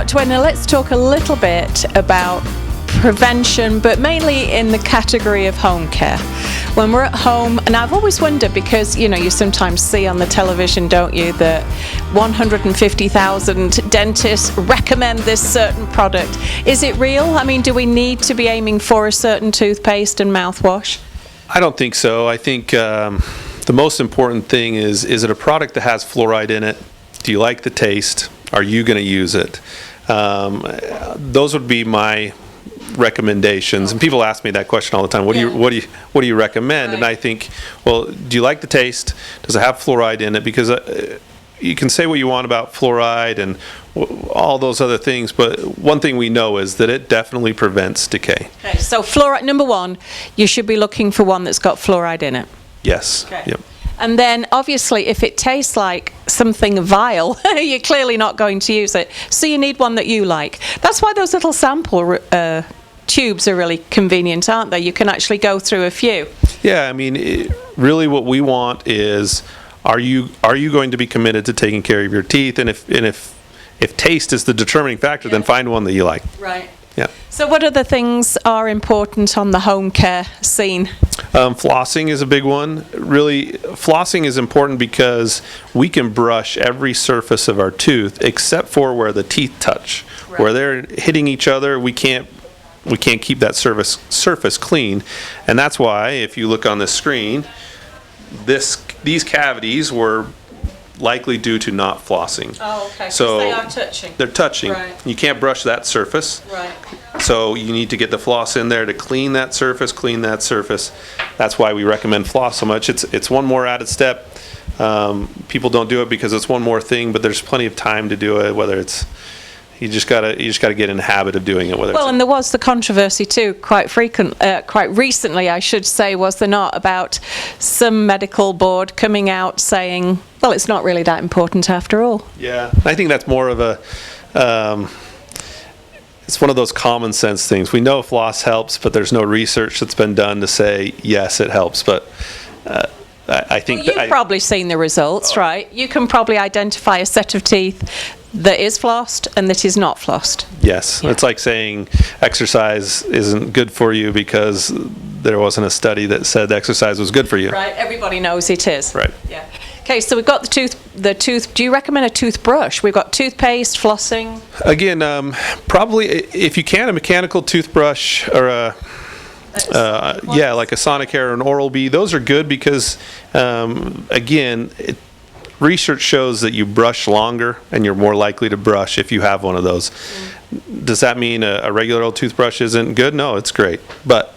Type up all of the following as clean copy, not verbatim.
Dr. Wegner, let's talk a little bit about prevention, but mainly in the category of home care. When we're at home, and I've always wondered, because you sometimes see on the television, don't you, that 150,000 dentists recommend this certain product. Is it real? I mean, do we need to be aiming for a certain toothpaste and mouthwash? I don't think so. I think the most important thing is it a product that has fluoride in it? Do you like the taste? Are you going to use it? Those would be my recommendations. And people ask me that question all the time. What do you recommend? Right. And I think, well, do you like the taste? Does it have fluoride in it? Because you can say what you want about fluoride and all those other things, but one thing we know is that it definitely prevents decay. Okay, so fluoride, number one, you should be looking for one that's got fluoride in it. Yes. Okay. Yep. And then, obviously, if it tastes like something vile, you're clearly not going to use it. So you need one that you like. That's why those little sample tubes are really convenient, aren't they? You can actually go through a few. Yeah, I mean, really what we want is, are you going to be committed to taking care of your teeth? And if taste is the determining factor, then find one that you like. Right. Yeah. So what other things are important on the home care scene? Flossing is a big one. Really, flossing is important because we can brush every surface of our tooth except for where the teeth touch. Right. Where they're hitting each other, we can't keep that surface clean. And that's why, if you look on the screen, these cavities were likely due to not flossing. Oh, okay. So they are touching. They're touching. Right. You can't brush that surface. Right. So you need to get the floss in there to clean that surface. That's why we recommend floss so much. It's one more added step. People don't do it because it's one more thing, but there's plenty of time to do it. Whether it's you just gotta get in the habit of doing it. And there was the controversy too, quite recently, I should say, was there not, about some medical board coming out saying, well, it's not really that important after all. Yeah, I think that's more of a. It's one of those common sense things. We know floss helps, but there's no research that's been done to say yes, it helps. But I think you've probably seen the results, right? You can probably identify a set of teeth that is flossed and that is not flossed. Yes, yeah. It's like saying exercise isn't good for you because there wasn't a study that said exercise was good for you. Right, everybody knows it is. Right. Yeah. Okay, so we've got the tooth. Do you recommend a toothbrush? We've got toothpaste, flossing. Again, probably if you can, a mechanical toothbrush or like a Sonicare or an Oral-B. Those are good because, again, research shows that you brush longer and you're more likely to brush if you have one of those. Does that mean a regular old toothbrush isn't good? No, it's great. But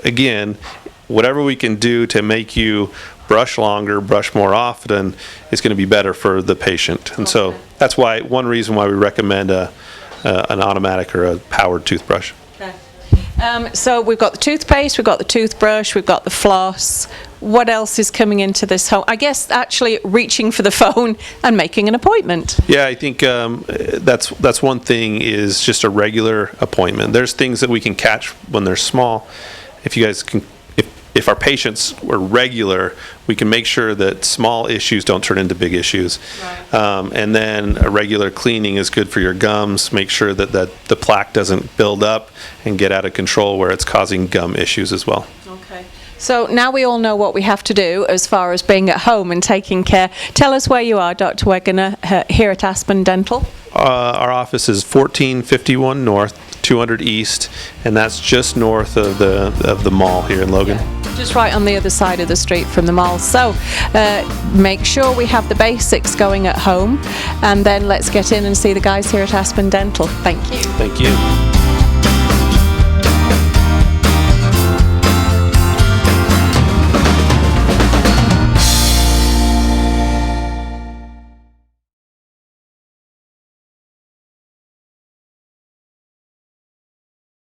again, whatever we can do to make you brush longer, brush more often, is going to be better for the patient. And so that's one reason why we recommend an automatic or a powered toothbrush. Okay. So we've got the toothpaste, we've got the toothbrush, we've got the floss. What else is coming into this home? I guess actually reaching for the phone and making an appointment. Yeah, I think that's one thing, is just a regular appointment. There's things that we can catch when they're small. If our patients were regular, we can make sure that small issues don't turn into big issues. Right. And then a regular cleaning is good for your gums. Make sure that the plaque doesn't build up and get out of control where it's causing gum issues as well. Okay. So now we all know what we have to do as far as being at home and taking care. Tell us where you are, Dr. Wegner, here at Aspen Dental. Our office is 1451 North, 200 East, and that's just north of the mall here in Logan. Yeah. Just right on the other side of the street from the mall. So make sure we have the basics going at home, and then let's get in and see the guys here at Aspen Dental. Thank you. Thank you.